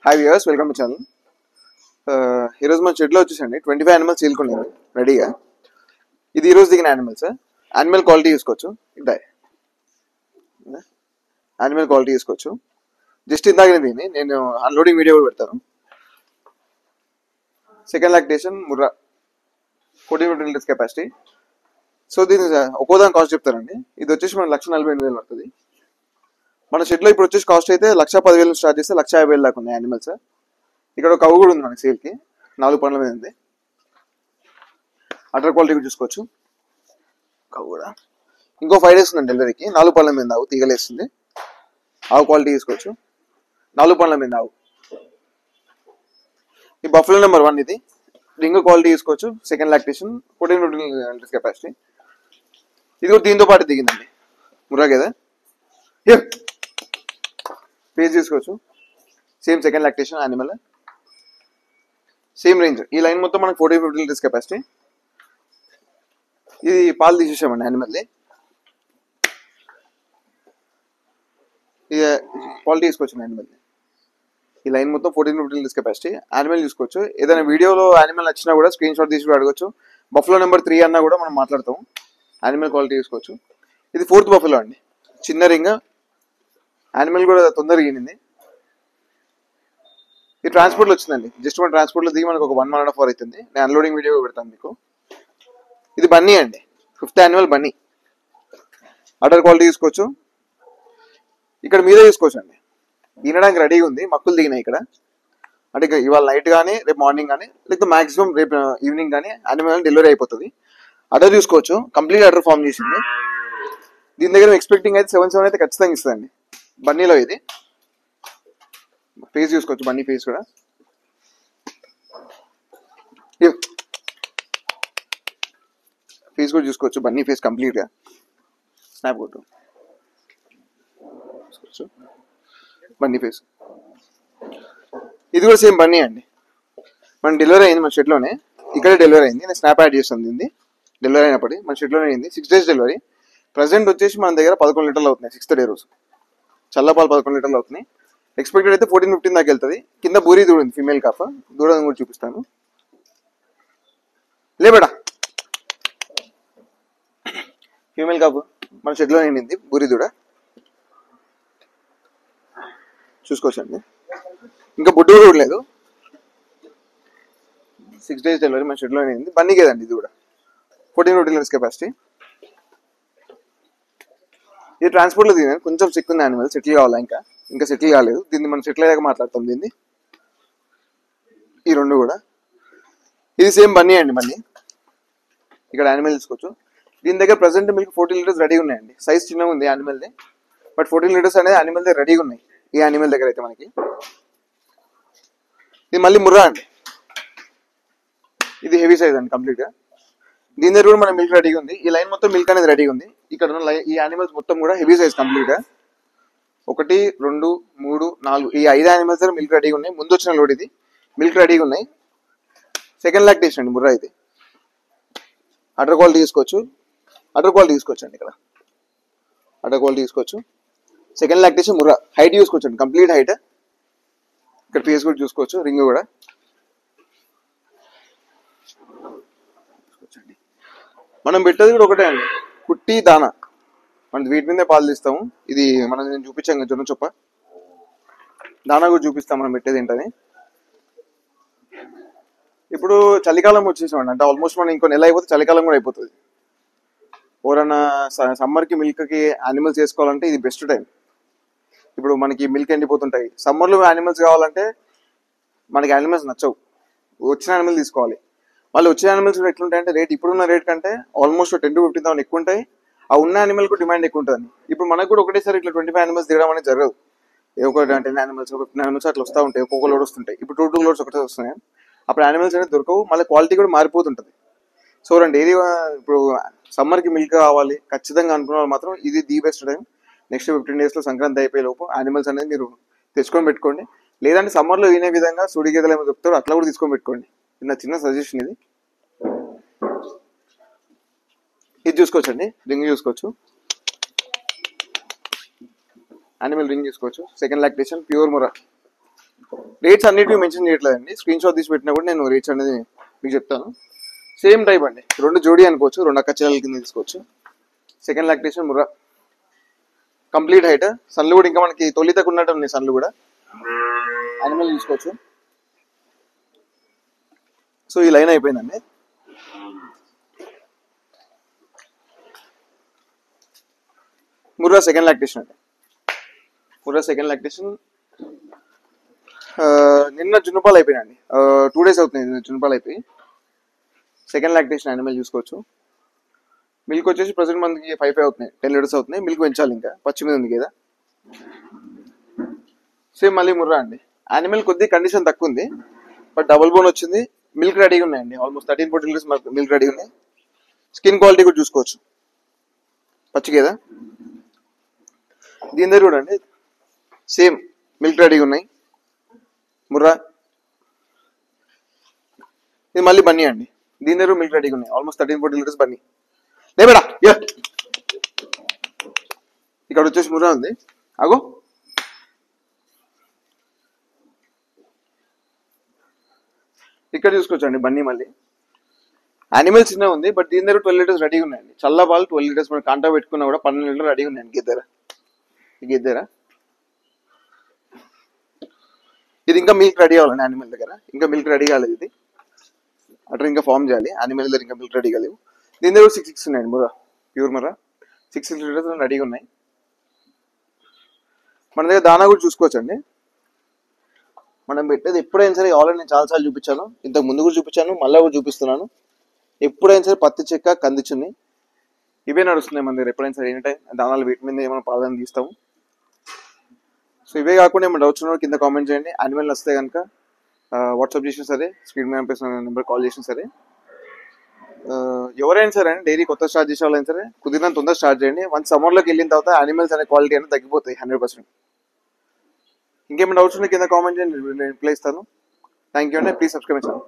Hi viewers, welcome to channel. ఈరోజు మన షెడ్లో వచ్చేసండి 25 యానిమల్స్ చీలుకున్నాయి రెడీగా. ఇది ఈరోజు దిగిన యానిమల్స్. యానిమల్ క్వాలిటీ చూసుకోవచ్చు. ఇక్కడ యానిమల్ క్వాలిటీ చూసుకోవచ్చు. జస్ట్ ఇందాక దీన్ని నేను అన్లోడింగ్ వీడియో కూడా పెడతాను. Second lactation Murrah 14 litres capacity. So దీని ఒక్కోదాని కాస్ట్ చెప్తారండి. ఇది వచ్చేసి మన 1,48,000 పడుతుంది. మన షెడ్లో ఇప్పుడు వచ్చేసి కాస్ట్ అయితే 1,10,000 స్టార్ట్ చేస్తే 1,50,000 దాకా ఉన్నాయి యానిమల్స్. ఇక్కడ ఒక కవ్వు కూడా ఉంది మనకి సేల్కి, 4 పండ్ల మీద ఉంది. అటర్ క్వాలిటీ కూడా చూసుకోవచ్చు. కవ్వు కూడా ఇంకో 5 days ఉందండి డెలివరీకి. 4 పండ్ల మీద ఆవు తీగలేస్తుంది. ఆవు క్వాలిటీ తీసుకోవచ్చు. 4 పండ్ల మీద ఆవు. ఈ బఫెలో నెంబర్ 1 ఇది. రింగ్ క్వాలిటీ తీసుకోవచ్చు. Second lactation 14 litres capacity. ఇది కూడా దీంతో పాటు దిగిందండి ముర్రా గేదె. పేజ్ తీసుకోవచ్చు. Same second lactation animal, same range. ఈ లైన్ మొత్తం మనకు 14-15 లీటర్స్ కెపాసిటీ. ఇది పాలు తీసేసామండి యానిమల్ది. ఇది క్వాలిటీ తీసుకోవచ్చు యానిమల్ది. ఈ లైన్ మొత్తం 14-15 లీటర్స్ కెపాసిటీ. యానిమల్ చూసుకోవచ్చు. ఏదైనా వీడియోలో యానిమల్ నచ్చినా కూడా స్క్రీన్ షాట్ తీసి కూడా అడగచ్చు. బఫెలో నెంబర్ 3 అన్నా కూడా మనం మాట్లాడతాం. యానిమల్ క్వాలిటీ చూసుకోవచ్చు. ఇది 4th బఫెలో అండి. చిన్న రింగ్. యానిమల్ కూడా తొందరగా ఈనింది. ఈ ట్రాన్స్పోర్ట్లో వచ్చిందండి. జస్ట్ మన ట్రాన్స్పోర్ట్లో దిగి మనకు ఒక 1.5 hour అవుతుంది. నేను అన్లోడింగ్ వీడియో పెడతాను మీకు. ఇది బన్నీ అండి, 5th annual Bunny. Utter quality తీసుకోవచ్చు. ఇక్కడ మీదే తీసుకోవచ్చు అండి. ఈనడానికి రెడీగా ఉంది. మక్కులు దిగినాయి ఇక్కడ. అంటే ఇవాళ నైట్ కానీ రేపు మార్నింగ్ కానీ లేకపోతే మాక్సిమం రేపు ఈవినింగ్ కానీ యానిమల్ డెలివరీ అయిపోతుంది. అటర్ చూసుకోవచ్చు. కంప్లీట్ అటర్ ఫామ్ చేసింది. దీని దగ్గర ఎక్స్పెక్టింగ్ అయితే 7 అయితే ఖచ్చితంగా ఇస్తుందండి బన్నీలో. ఇది ఫేస్ చూసుకోవచ్చు. బన్నీ ఫేస్ కూడా చూసుకోవచ్చు. బన్నీ ఫేస్ కంప్లీట్ గా స్నాప్ కొట్టు చూసుకోవచ్చు. బన్నీ ఫేస్. ఇది కూడా సేమ్ బన్నీ అండి. మన డెలివరీ అయింది మన షెడ్లోనే. ఇక్కడే డెలివరీ అయింది. నేను స్నాప్ యాడ్ చేస్తుంది. ఇది డెలివరీ అయినప్పటికీ మన షెడ్లోనే అయింది. 6 days డెలివరీ. ప్రజెంట్ వచ్చేసి మన దగ్గర 11 లీటర్లు అవుతున్నాయి. 6th day రోజు చల్లపాలు 11 లీటర్లు అవుతున్నాయి. ఎక్స్పెక్టెడ్ అయితే 14-15 దాకా వెళ్తుంది. కింద బూరి దూడ ఉంది, ఫీమేల్ కాఫ్. దూడని కూడా చూపిస్తాను. లేబేడా ఫీమేల్ కాఫ్ మన షెడ్లో నిండింది. బూరి దూడ చూసుకోవచ్చండి. ఇంకా బుడ్డు కూడా లేదు. 6 days డెలివరీ మన షెడ్లో నిండింది. బన్నీ కదండి. ఇది కూడా 14 లీటర్స్ కెపాసిటీ. ఇది ట్రాన్స్పోర్ట్లో దిగింది. కొంచెం సిక్ ఉంది యానిమల్. సెటిల్ కావాలా? ఇంకా సెటిల్ కాలేదు. దీన్ని మనం సెటిల్ అయ్యాక మాట్లాడతాం దీన్ని. ఈ రెండు కూడా ఇది సేమ్ బన్నీ అండి. బన్నీ ఇక్కడ యానిమల్ తీసుకోవచ్చు. దీని దగ్గర ప్రజెంట్ మీకు 14 లీటర్స్ రెడీ ఉన్నాయండి. సైజ్ చిన్నగా ఉంది యానిమల్ది, బట్ 14 లీటర్స్ అనేది యానిమల్ దగ్గర రెడీగా ఉన్నాయి. ఈ యానిమల్ దగ్గర అయితే మనకి ఇది మళ్ళీ ముర్రా అండి. ఇది హెవీ సైజ్ అండి కంప్లీట్గా. దీని దగ్గర కూడా మన మిల్క్ రెడీగా ఉంది. ఈ లైన్ మొత్తం మిల్క్ అనేది రెడీగా ఉంది. ఇక్కడ ఉన్న ఈ యానిమల్స్ మొత్తం కూడా హెవీ సైజ్ కంప్లీట్గా. 1, 2, 3, 4 ఈ 5 యానిమల్స్ దగ్గర మిల్క్ రెడీగా ఉన్నాయి. ముందు వచ్చిన లోడ్ ఇది. మిల్క్ రెడీగా ఉన్నాయి. సెకండ్ లాక్టేషన్ అండి ముర్రా ఇది. అటర్ క్వాలిటీ తీసుకోవచ్చు. అటర్ క్వాలిటీ తీసుకోవచ్చు అండి. ఇక్కడ అటర్ క్వాలిటీ తీసుకోవచ్చు. Second lactation Murrah. హైట్ చూసుకోవచ్చు అండి, కంప్లీట్ హైట్. ఇక్కడ ఫేస్ కూడా చూసుకోవచ్చు. రింగ్ కూడా మనం పెట్టేది కూడా ఒకటే అండి, కుట్టి దానా. మనం వీటి మీదే పాలు తీస్తాము. ఇది మనం నేను చూపించాం కదా, జొన్న చొప్ప దానా కూడా చూపిస్తాం మనం పెట్టేది ఏంటని. ఇప్పుడు చలికాలం వచ్చేసామండి. అంటే ఆల్మోస్ట్ మనం ఇంకో నెల అయిపోతే చలికాలం కూడా అయిపోతుంది. ఎవరైనా సమ్మర్కి మిల్క్కి యానిమల్స్ చేసుకోవాలంటే ఇది బెస్ట్ టైం. ఇప్పుడు మనకి మిల్క్ ఎండిపోతుంటాయి. సమ్మర్లో యానిమల్స్ కావాలంటే మనకి యానిమల్స్ నచ్చవు. వచ్చిన యానిమల్ తీసుకోవాలి. వాళ్ళు వచ్చే యానిమల్స్ కూడా ఎట్లుంటాయంటే రేట్ ఇప్పుడున్న రేట్ కంటే ఆల్మోస్ట్ 10,000-15,000 ఎక్కువ ఉంటాయి. ఆ ఉన్న యానిమల్ కూడా డిమాండ్ ఎక్కువ ఉంటుంది. ఇప్పుడు మనకు కూడా ఒకటేసారి ఇట్లా 25 యానిమల్స్ దిగడం అనేది జరగదు. ఒక 10 యానిమల్స్ 15 యానిమల్స్ అట్లా వస్తూ ఉంటాయి. ఒక్కొక్క లోడ్ వస్తుంటాయి. ఇప్పుడు 2 లోడ్స్ ఒకటే వస్తున్నాయి. అప్పుడు యానిమల్స్ అనేది దొరకవు. మళ్ళీ క్వాలిటీ కూడా మారిపోతుంటుంది. సో రండి, ఏది ఇప్పుడు సమ్మర్కి మిల్క్ కావాలి ఖచ్చితంగా అనుకున్న వాళ్ళు మాత్రం ఇది ది బెస్ట్ టైం. నెక్స్ట్ 15 daysలో సంక్రాంతి అయిపోయే లోపు యానిమల్స్ అనేది మీరు తెచ్చుకొని పెట్టుకోండి. లేదంటే సమ్మర్లో ఈనే విధంగా సుడి గేదెలు ఏమో దొరుకుతారో అట్లా కూడా తీసుకొని పెట్టుకోండి. నా చిన్న సజెషన్ ఇది. ఇది చూసుకోవచ్చు అండి. రింగ్ చూసుకోవచ్చు. యానిమల్ రింగ్ చూసుకోవచ్చు. Second lactation pure Murrah. Rates అన్నిటివి మెన్షన్ చేయట్లేదండి, స్క్రీన్ షాట్ తీసి పెట్టినా కూడా నేను రేట్స్ అనేది మీకు చెప్తాను. సేమ్ టైప్ అండి, రెండు జోడీ అనుకోవచ్చు, రెండు అక్క చెల్లెల కింద తీసుకోవచ్చు. Second lactation Murrah, complete height, సన్లు కూడా ఇంకా మనకి తొలితకు ఉన్నట్టు ఉన్నాయి, సన్లు కూడా యానిమల్ తీసుకోవచ్చు. సో ఈ లైన్ అయిపోయిందండి. ముర్రా సెకండ్ లాక్టేషన్ అండి, ముర్రా సెకండ్ లాక్టేషన్. నిన్న జున్నుపాలు అయిపోయినండి, 2 days అవుతుంది జున్నుపాలు అయిపోయి. సెకండ్ లాక్టేషన్ యానిమల్ చూసుకోవచ్చు. మిల్క్ వచ్చేసి ప్రజెంట్ మనకి 5 అవుతున్నాయి, 10 liters అవుతున్నాయి. మిల్క్ పెంచాలి, ఇంకా పచ్చి మీద ఉంది కదా. సేమ్ మళ్ళీ ముర్రా అండి, యానిమల్ కొద్ది కండిషన్ తక్కువ ఉంది, బట్ డబుల్ బోన్ వచ్చింది. మిల్క్ రెడీగా ఉన్నాయండి, ఆల్మోస్ట్ 13-14 liters మిల్క్ రెడీ ఉన్నాయి. స్కిన్ క్వాలిటీ కూడా చూసుకోవచ్చు, పచ్చి కదా. దీని దగ్గర కూడా అండి సేమ్ మిల్క్ రెడీగా ఉన్నాయి. ముర్రా ఇది మళ్ళీ బన్నీ అండి, దీని దగ్గర మిల్క్ రెడీగా ఉన్నాయి, ఆల్మోస్ట్ 13-14 liters బన్నీ. లేబేడా ఇక్కడ వచ్చేసి ముర్రా ఉంది, అగో ఇక్కడ చూసుకోవచ్చండి బన్నీ. మళ్ళీ యానిమల్ చిన్న ఉంది, బట్ దీని దగ్గర 12 liters రెడీగా ఉన్నాయండి. చల్ల పాలు 12 liters మనం కాంటా పెట్టుకున్నా కూడా 12 liters రెడీగా ఉన్నాయండి. గిద్దరా ఇది ఇంకా మిల్క్ రెడీ అవ్వాలండి, యానిమల్ దగ్గర ఇంకా మిల్క్ రెడీ కాలేదు. ఇది అట్లా ఇంకా ఫామ్ చేయాలి, యానిమల్ దగ్గర ఇంకా మిల్క్ రెడీ కాలేవు. దీని దగ్గర 6 ఉన్నాయండి ముర్రా, ప్యూర్ ముర్రా 6 liters రెడీగా ఉన్నాయి. మన దగ్గర దానా కూడా చూసుకోవచ్చండి. మనం పెట్టేది ఎప్పుడైనా సరే, ఆల్రెడీ నేను చాలాసార్లు చూపించాను, ఇంతకు ముందు కూడా చూపించాను, మళ్ళీ కూడా చూపిస్తున్నాను. ఎప్పుడైనా సరే పత్తి చెక్క, కందిచున్ని ఇవే నడుస్తున్నాయి మన దగ్గర ఎప్పుడైనా సరే. ఎనీ టైం దానాలు వీటి మీద ఏమైనా పాలను తీస్తాము. సో ఇవే కాకుండా ఏమైనా డౌట్స్ ఉన్నా కింద కామెంట్ చేయండి. యానిమల్ వస్తే కనుక వాట్సాప్ చేసినా సరే, స్క్రీన్ మీద నెంబర్ కాల్ చేసినా సరే. ఎవరైనా సరే అండి, డైలీ కొత్త స్టార్ట్ చేసే వాళ్ళైనా సరే కుదిరినంత తొందరగా స్టార్ట్ చేయండి. వన్స్ సమ్మర్లోకి వెళ్ళిన తర్వాత యానిమల్స్ అనే క్వాలిటీ అనేది తగ్గిపోతాయి 100%. ఇంకేమైనా డౌట్స్ ఉన్నా కింద కామెంట్ చేయండి, నేను రిప్లై ఇస్తాను. థ్యాంక్ యూ అండి, ప్లీజ్ సబ్స్క్రైబ్ చేయండి.